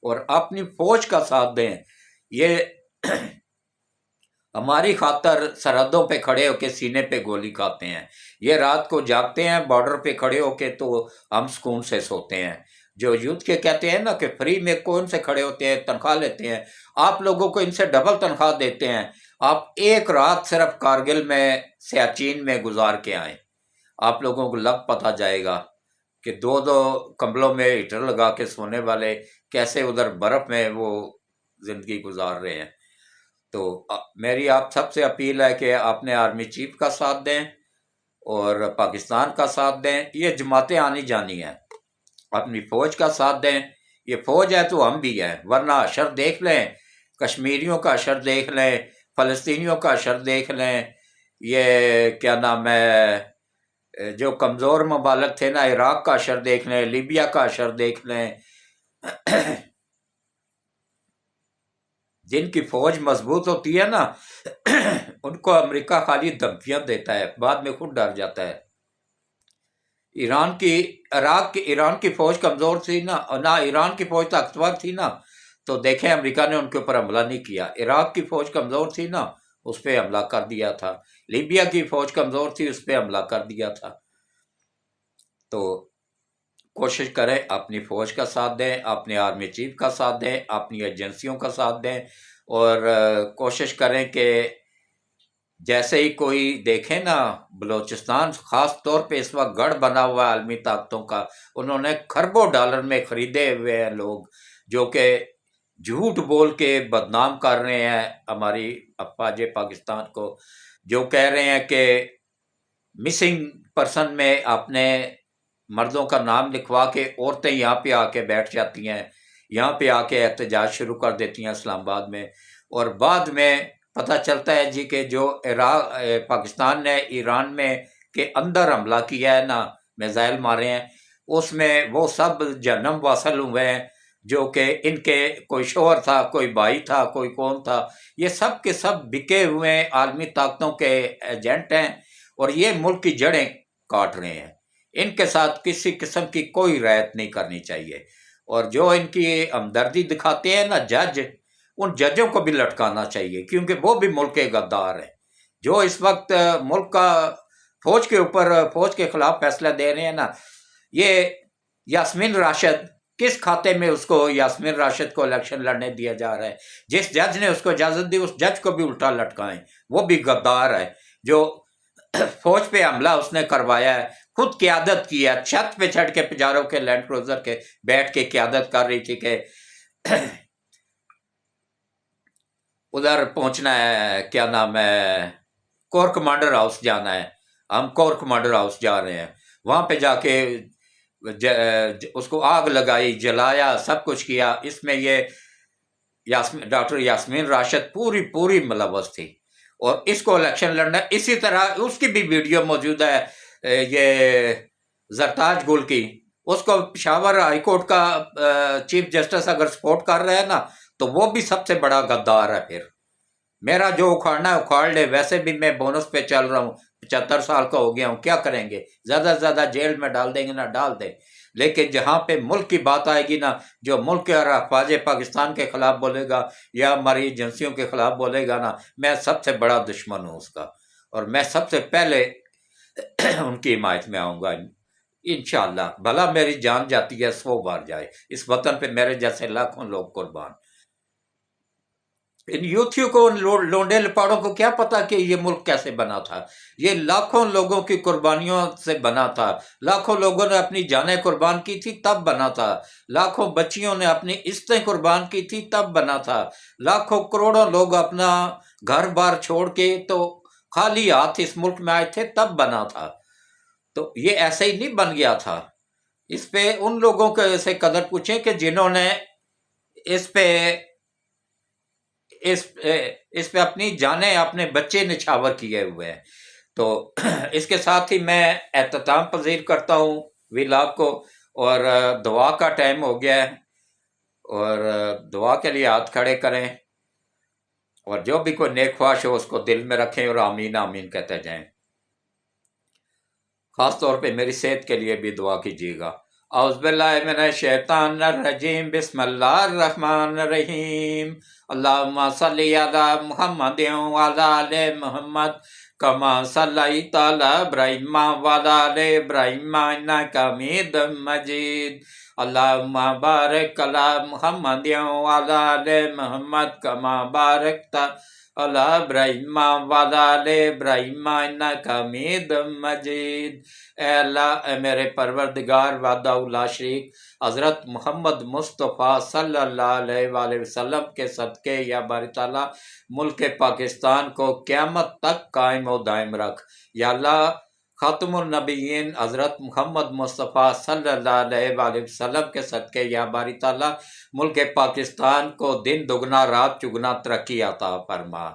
اور اپنی فوج کا ساتھ دیں۔ یہ ہماری خاطر سرحدوں پہ کھڑے ہو کے سینے پہ گولی کھاتے ہیں، یہ رات کو جاگتے ہیں بارڈر پہ کھڑے ہو کے، تو ہم سکون سے سوتے ہیں۔ جو یوتھ کے کہتے ہیں نا کہ فری میں کون سے کھڑے ہوتے ہیں، تنخواہ لیتے ہیں، آپ لوگوں کو ان سے ڈبل تنخواہ دیتے ہیں۔ آپ ایک رات صرف کارگل میں سیاچین میں گزار کے آئیں، آپ لوگوں کو لگ پتہ جائے گا کہ 2 کمبلوں میں ہیٹر لگا کے سونے والے کیسے ادھر برف میں وہ زندگی گزار رہے ہیں۔ تو میری آپ سب سے اپیل ہے کہ آپ نے آرمی چیف کا ساتھ دیں اور پاکستان کا ساتھ دیں۔ یہ جماعتیں آنی جانی ہیں، اپنی فوج کا ساتھ دیں۔ یہ فوج ہے تو ہم بھی ہیں، ورنہ اشر دیکھ لیں، کشمیریوں کا اشر دیکھ لیں، فلسطینیوں کا اشر دیکھ لیں، یہ کیا نام ہے جو کمزور ممالک تھے نا، عراق کا اشر دیکھ لیں، لیبیا کا اشر دیکھ لیں۔ جن کی فوج مضبوط ہوتی ہے نا، ان کو امریکہ خالی دھمکیاں دیتا ہے، بعد میں خود ڈر جاتا ہے۔ ایران کی فوج کمزور تھی نہ ایران کی فوج طاقتور تھی نا، تو دیکھیں امریکہ نے ان کے اوپر حملہ نہیں کیا۔ عراق کی فوج کمزور تھی نا، اس پہ حملہ کر دیا تھا۔ لیبیا کی فوج کمزور تھی، اس پہ حملہ کر دیا تھا۔ تو کوشش کریں اپنی فوج کا ساتھ دیں، اپنے آرمی چیف کا ساتھ دیں، اپنی ایجنسیوں کا ساتھ دیں، اور کوشش کریں کہ جیسے ہی کوئی دیکھیں نا، بلوچستان خاص طور پہ اس وقت گڑھ بنا ہوا ہے عالمی طاقتوں کا، انہوں نے کھربوں ڈالر میں خریدے ہوئے ہیں لوگ، جو کہ جھوٹ بول کے بدنام کر رہے ہیں ہماری افواج پاکستان کو، جو کہہ رہے ہیں کہ مسنگ پرسن میں اپنے مردوں کا نام لکھوا کے عورتیں یہاں پہ آ کے بیٹھ جاتی ہیں، یہاں پہ آ کے احتجاج شروع کر دیتی ہیں اسلام آباد میں، اور بعد میں پتہ چلتا ہے جی کہ جو پاکستان نے ایران میں کے اندر حملہ کیا ہے نا، میزائل مارے ہیں، اس میں وہ سب جہنم واصل ہوئے ہیں، جو کہ ان کے کوئی شوہر تھا، کوئی بھائی تھا، کوئی کون تھا، یہ سب کے سب بکے ہوئے عالمی طاقتوں کے ایجنٹ ہیں، اور یہ ملک کی جڑیں کاٹ رہے ہیں۔ ان کے ساتھ کسی قسم کی کوئی رعایت نہیں کرنی چاہیے، اور جو ان کی ہمدردی دکھاتے ہیں نا جج، ان ججوں کو بھی لٹکانا چاہیے، کیونکہ وہ بھی ملک کے غدار ہیں، جو اس وقت ملک کا فوج کے خلاف فیصلہ دے رہے ہیں نا۔ یہ یاسمین راشد، کس کھاتے میں اس کو یاسمین راشد کو الیکشن لڑنے دیا جا رہا ہے؟ جس جج نے اس کو اجازت دی، اس جج کو بھی الٹا لٹکائیں، وہ بھی غدار ہے۔ جو فوج پہ حملہ اس نے کروایا ہے، خود قیادت کی ہے، چھت پہ چڑھ کے پجاروں کے لینڈ کروزر کے بیٹھ کے قیادت کر رہی تھی کہ ادھر پہنچنا ہے، کیا نام ہے، کور کمانڈر ہاؤس جانا ہے، ہم کور کمانڈر ہاؤس جا رہے ہیں، وہاں پہ جا کے اس کو آگ لگائی، جلایا، سب کچھ کیا۔ اس میں یہ ڈاکٹر یاسمین راشد پوری ملوث تھی، اور اس کو الیکشن لڑنا ہے۔ اسی طرح اس کی بھی ویڈیو موجود ہے، یہ زرتاج گل کی، اس کو پشاور ہائی کورٹ کا چیف جسٹس اگر سپورٹ کر رہا ہے نا تو وہ بھی سب سے بڑا غدار ہے۔ پھر میرا جو اکھاڑنا ہے اکھاڑ لے، ویسے بھی میں بونس پہ چل رہا ہوں، 75 سال کا ہو گیا ہوں، کیا کریں گے، زیادہ سے زیادہ جیل میں ڈال دیں گے نا ڈال دیں، لیکن جہاں پہ ملک کی بات آئے گی نا، جو ملک اور افواج پاکستان کے خلاف بولے گا یا ہماری ایجنسیوں کے خلاف بولے گا نا، میں سب سے بڑا دشمن ہوں اس کا، اور میں سب سے پہلے ان کی حمایت میں آؤں گا انشاءاللہ۔ بھلا میری جان جاتی ہے 100 بار جائے، اس وطن پہ میرے جیسے لاکھوں لوگ قربان۔ ان یوتھیوں کو، ان لونڈے لپاڑوں کو کیا پتا کہ یہ ملک کیسے بنا تھا؟ یہ لاکھوں لوگوں کی قربانیوں سے بنا تھا، لاکھوں لوگوں نے اپنی جانیں قربان کی تھی تب بنا تھا، لاکھوں بچیوں نے اپنی عزتیں قربان کی تھی تب بنا تھا، لاکھوں کروڑوں لوگ اپنا گھر بار چھوڑ کے تو خالی ہاتھ اس ملک میں آئے تھے تب بنا تھا۔ تو یہ ایسے ہی نہیں بن گیا تھا۔ اس پہ ان لوگوں کے سے قدر پوچھیں کہ جنہوں نے اس پہ اپنی جانیں، اپنے بچے نچھاور کیے ہوئے ہیں۔ تو اس کے ساتھ ہی میں اختتام پذیر کرتا ہوں ویلاگ کو، اور دعا کا ٹائم ہو گیا ہے، اور دعا کے لیے ہاتھ کھڑے کریں، اور جو بھی کوئی نیک خواہش ہو اس کو دل میں رکھیں اور آمین آمین کہتے جائیں۔ خاص طور پہ میری صحت کے لیے بھی دعا کیجیے گا۔ اعوذ باللہ من الشیطان الرجیم، بسم اللہ الرحمن الرحیم، اللہم صلی علی محمد وعلی آل محمد کما صلیت علی ابراہیم وعلی آل ابراہیم انک حمید مجید، اللہم بارک علی محمد وعلی آل محمد کما بارکت علی ابراہیم وعلی آل ابراہیم انک حمید مجید۔ اے اللہ، اے میرے پروردگار وحدہ لا شریک، حضرت محمد مصطفیٰ صلی اللہ علیہ وآلہ وسلم کے صدقے یا باری تعالیٰ ملک پاکستان کو قیامت تک قائم و دائم رکھ۔ یا اللہ، خاتم النبیین حضرت محمد مصطفیٰ صلی اللہ علیہ وآلہ وسلم کے صدقے یا باری تعالیٰ ملک پاکستان کو دن دگنا رات چگنا ترقی عطا فرما،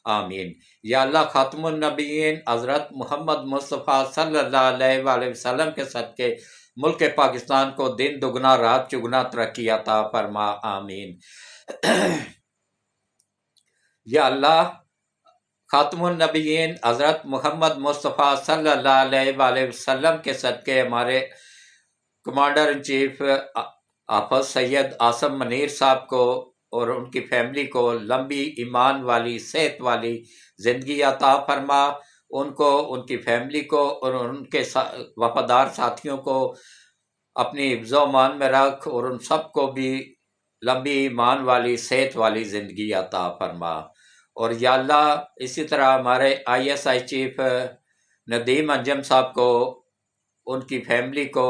آمین۔ یا اللہ، خاتم النبیین حضرت محمد مصطفیٰ صلی اللہ علیہ وآلہ وسلم کے صدقے ملک پاکستان کو دن دگنا رات چگنا ترقی عطا فرما، آمین۔ یا اللہ، خاتم النبیین حضرت محمد مصطفیٰ صلی اللہ علیہ وآلہ وسلم کے صدقے ہمارے کمانڈر ان چیف حافظ سید عاصم منیر صاحب کو اور ان کی فیملی کو لمبی ایمان والی صحت والی زندگی عطا فرما، ان کو، ان کی فیملی کو اور ان کے وفادار ساتھیوں کو اپنی حفظ و امان میں رکھ، اور ان سب کو بھی لمبی ایمان والی صحت والی زندگی عطا فرما۔ اور یا اللہ، اسی طرح ہمارے ISI چیف ندیم انجم صاحب کو، ان کی فیملی کو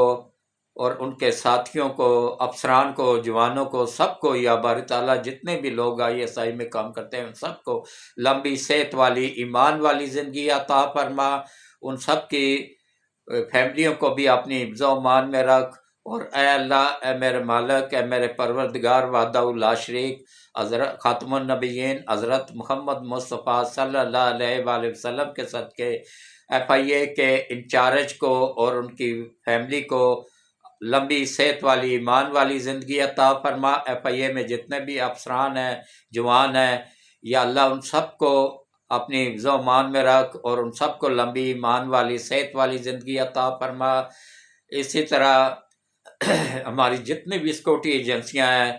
اور ان کے ساتھیوں کو، افسران کو، جوانوں کو، سب کو، یا باری تعالیٰ جتنے بھی لوگ ISI میں کام کرتے ہیں ان سب کو لمبی صحت والی ایمان والی زندگی عطا فرما، ان سب کی فیملیوں کو بھی اپنی حفظ و امان میں رکھ۔ اور اے اللہ، اے میرے مالک، اے میرے پروردگار وحدہ لا شریک، حضرت خاتم النبیین حضرت محمد مصطفیٰ صلی اللہ علیہ وآلہ وسلم کے صدقے FIA کے انچارج کو اور ان کی فیملی کو لمبی صحت والی ایمان والی زندگی عطا فرما۔ FIA میں جتنے بھی افسران ہیں، جوان ہیں، یا اللہ ان سب کو اپنی حفظ و امان میں رکھ اور ان سب کو لمبی ایمان والی صحت والی زندگی عطا فرما۔ اسی طرح ہماری جتنی بھی سیکورٹی ایجنسیاں ہیں،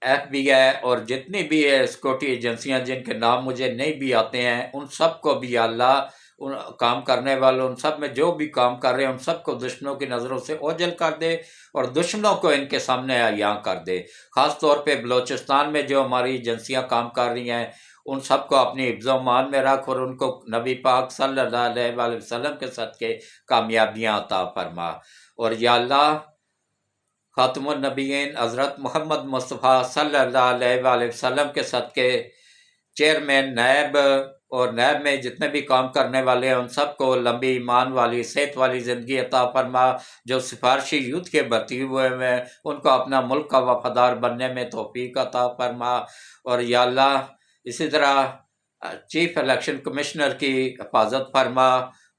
FBI اور جتنی بھی سیکورٹی ایجنسیاں جن کے نام مجھے نہیں بھی آتے ہیں، ان سب کو بھی اللہ، ان کام کرنے والوں، ان سب میں جو بھی کام کر رہے ہیں ان سب کو دشمنوں کی نظروں سے اوجھل کر دے اور دشمنوں کو ان کے سامنے عیاں کر دے۔ خاص طور پہ بلوچستان میں جو ہماری ایجنسیاں کام کر رہی ہیں ان سب کو اپنی حفظ و امان میں رکھ اور ان کو نبی پاک صلی اللہ علیہ وآلہ وسلم کے صدقے کامیابیاں عطا فرما۔ اور یا اللہ، خاتم النبیین حضرت محمد مصطفیٰ صلی اللہ علیہ وآلہ وسلم کے صدقے چیئرمین، نائب اور نائب میں جتنے بھی کام کرنے والے ہیں ان سب کو لمبی ایمان والی صحت والی زندگی عطا فرما۔ جو سفارشی یوتھ کے بھرتی ہوئے ہیں ان کو اپنا ملک کا وفادار بننے میں توفیق عطا فرما۔ اور یا اللہ، اسی طرح چیف الیکشن کمشنر کی حفاظت فرما،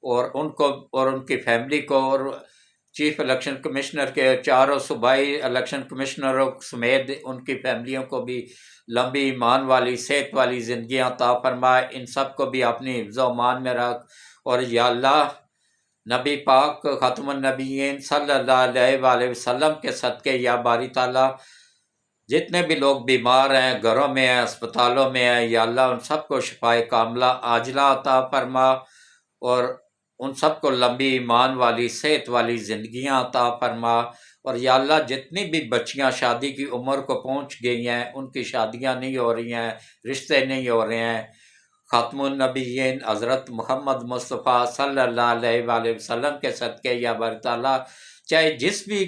اور ان کو اور ان کی فیملی کو، اور چیف الیکشن کمشنر کے چاروں صوبائی الیکشن کمشنروں سمیت ان کی فیملیوں کو بھی لمبی ایمان والی صحت والی زندگیاں عطا فرما، ان سب کو بھی اپنی حفظ و امان میں رکھ۔ اور یا اللہ نبی پاک خاتم النبیین صلی اللہ علیہ وآلہ وسلم کے صدقے یا باری تعالیٰ جتنے بھی لوگ بیمار ہیں، گھروں میں ہیں، اسپتالوں میں ہیں، یا اللہ ان سب کو شفائے کاملہ عاجلہ عطا فرما، اور ان سب کو لمبی ایمان والی صحت والی زندگیاں عطا فرما۔ اور یا اللہ جتنی بھی بچیاں شادی کی عمر کو پہنچ گئی ہیں، ان کی شادیاں نہیں ہو رہی ہیں، رشتے نہیں ہو رہے ہیں، خاتم النبیین حضرت محمد مصطفیٰ صلی اللہ علیہ وآلہ وسلم کے صدقے یا باری تعالیٰ، چاہے جس بھی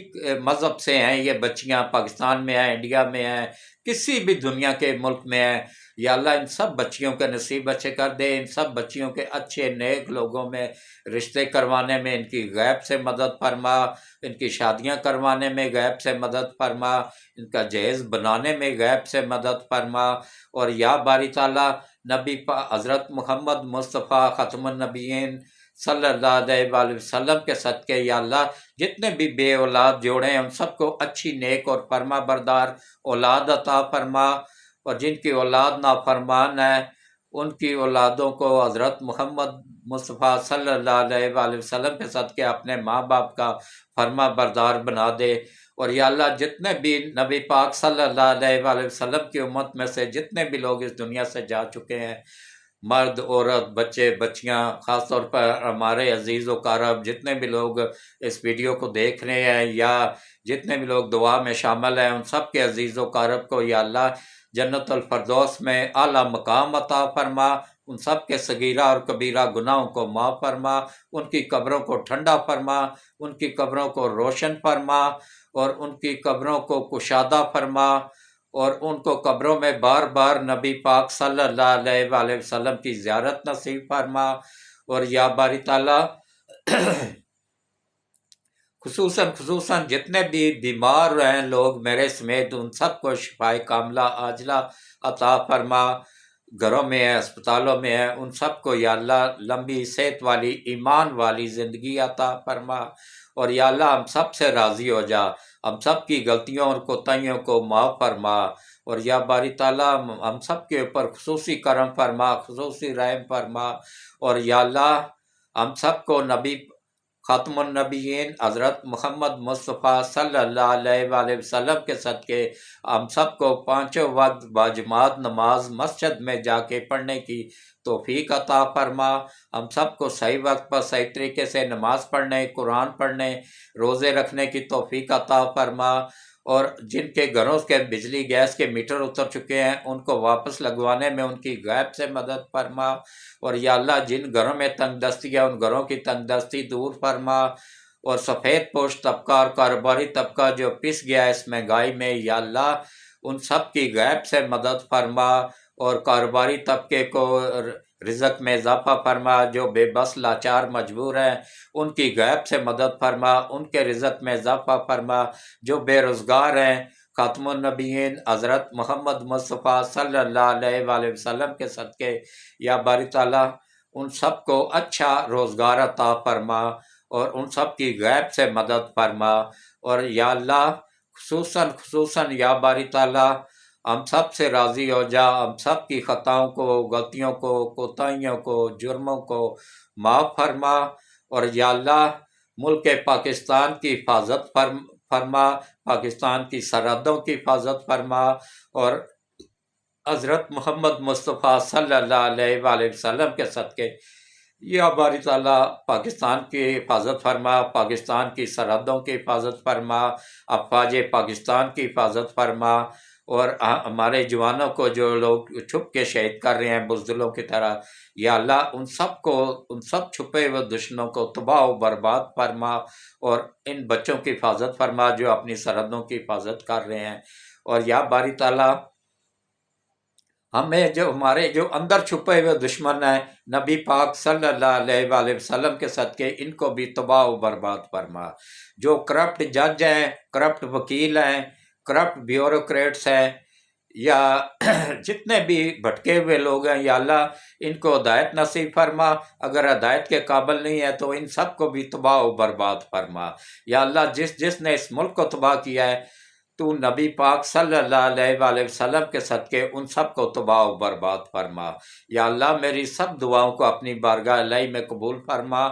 مذہب سے ہیں یہ بچیاں، پاکستان میں ہیں، انڈیا میں ہیں، کسی بھی دنیا کے ملک میں ہیں، یا اللہ ان سب بچیوں کے نصیب اچھے کر دے، ان سب بچیوں کے اچھے نیک لوگوں میں رشتے کروانے میں ان کی غیب سے مدد فرما، ان کی شادیاں کروانے میں غیب سے مدد فرما، ان کا جہیز بنانے میں غیب سے مدد فرما۔ اور یا باری تعالیٰ نبی حضرت محمد مصطفیٰ ختم النبیین صلی اللہ علیہ وآلہ وسلم کے صدقے یا اللہ جتنے بھی بے اولاد جوڑے ہیں ان سب کو اچھی نیک اور فرما بردار اولاد عطا فرما، اور جن کی اولاد نافرمان ہے ان کی اولادوں کو حضرت محمد مصطفیٰ صلی اللہ علیہ وآلہ وسلم کے صدقے اپنے ماں باپ کا فرما بردار بنا دے۔ اور یا اللہ جتنے بھی نبی پاک صلی اللہ علیہ وآلہ وسلم کی امت میں سے جتنے بھی لوگ اس دنیا سے جا چکے ہیں، مرد عورت بچے بچیاں، خاص طور پر ہمارے عزیز و اقارب جتنے بھی لوگ اس ویڈیو کو دیکھ رہے ہیں یا جتنے بھی لوگ دعا میں شامل ہیں، ان سب کے عزیز و اقارب کو یا اللہ جنت الفردوس میں اعلیٰ مقام عطا فرما، ان سب کے صغیرہ اور کبیرہ گناہوں کو معاف فرما، ان کی قبروں کو ٹھنڈا فرما، ان کی قبروں کو روشن فرما، اور ان کی قبروں کو کشادہ فرما، اور ان کو قبروں میں بار بار نبی پاک صلی اللہ علیہ وآلہ وسلم کی زیارت نصیب فرما۔ اور یا باری تعالیٰ خصوصاً جتنے بھی بیمار ہیں لوگ میرے سمیت ان سب کو شفائے کاملہ عاجلہ عطا فرما، گھروں میں ہیں، اسپتالوں میں ہیں، ان سب کو یا اللہ لمبی صحت والی ایمان والی زندگی عطا فرما۔ اور یا اللہ ہم سب سے راضی ہو جا، ہم سب کی غلطیوں اور کوتاہیوں کو معاف فرما، اور یا باری تعالیٰ ہم سب کے اوپر خصوصی کرم فرما، خصوصی رحم فرما۔ اور یا اللہ ہم سب کو نبی خاتم النبیین حضرت محمد مصطفیٰ صلی اللہ علیہ وآلہ وسلم کے صدقے ہم سب کو پانچوں وقت باجماعت نماز مسجد میں جا کے پڑھنے کی توفیق عطا فرما، ہم سب کو صحیح وقت پر صحیح طریقے سے نماز پڑھنے، قرآن پڑھنے، روزے رکھنے کی توفیق عطا فرما، اور جن کے گھروں کے بجلی گیس کے میٹر اتر چکے ہیں ان کو واپس لگوانے میں ان کی غیب سے مدد فرما۔ اور یا اللہ جن گھروں میں تنگ دستی ہے ان گھروں کی تنگ دستی دور فرما، اور سفید پوش طبقہ اور کاروباری طبقہ جو پس گیا ہے اس مہنگائی میں یا اللہ ان سب کی غیب سے مدد فرما، اور کاروباری طبقے کو رزق میں اضافہ فرما، جو بے بس لاچار مجبور ہیں ان کی غیب سے مدد فرما، ان کے رزق میں اضافہ فرما، جو بے روزگار ہیں خاتم النبیین حضرت محمد مصطفیٰ صلی اللہ علیہ وآلہ وسلم کے صدقے یا باری تعالیٰ ان سب کو اچھا روزگار عطا فرما، اور ان سب کی غیب سے مدد فرما۔ اور یا اللہ خصوصاً یا باری تعالیٰ ہم سب سے راضی ہو جا، ہم سب کی خطاؤں کو، غلطیوں کو، کوتاہیوں کو، جرموں کو معاف فرما، اور یا اللہ ملک پاکستان کی حفاظت فرما، پاکستان کی سرحدوں کی حفاظت فرما، اور حضرت محمد مصطفیٰ صلی اللہ علیہ وآلہ وسلم کے صدقے یا باری تعالیٰ پاکستان کی حفاظت فرما، پاکستان کی سرحدوں کی حفاظت فرما، افواج پاکستان کی حفاظت فرما، اور ہمارے جوانوں کو جو لوگ چھپ کے شہید کر رہے ہیں بزدلوں کی طرح یا اللہ ان سب چھپے ہوئے دشمنوں کو تباہ و برباد فرما، اور ان بچوں کی حفاظت فرما جو اپنی سرحدوں کی حفاظت کر رہے ہیں۔ اور یا باری تعالیٰ ہمیں ہمارے جو اندر چھپے ہوئے دشمن ہیں نبی پاک صلی اللہ علیہ وآلہ وسلم کے صدقے ان کو بھی تباہ و برباد فرما، جو کرپٹ جج ہیں، کرپٹ وکیل ہیں، کرپٹ بیوروکریٹس ہیں، یا جتنے بھی بھٹکے ہوئے لوگ ہیں یا اللہ ان کو ہدایت نصیب فرما، اگر ہدایت کے قابل نہیں ہے تو ان سب کو بھی تباہ و برباد فرما۔ یا اللہ جس نے اس ملک کو تباہ کیا ہے، تو نبی پاک صلی اللہ علیہ وآلہ وسلم کے صدقے ان سب کو تباہ و برباد فرما۔ یا اللہ میری سب دعاؤں کو اپنی بارگاہ الہی میں قبول فرما،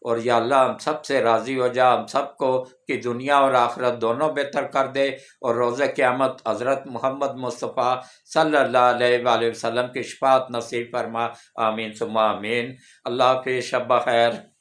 اور یا اللہ ہم سب سے راضی ہو جا، ہم سب کو کہ دنیا اور آخرت دونوں بہتر کر دے، اور روز قیامت حضرت محمد مصطفیٰ صلی اللہ علیہ وآلہ وسلم کی شفاعت نصیب فرما۔ آمین ثم آمین۔ اللہ حافظ، شب بخیر۔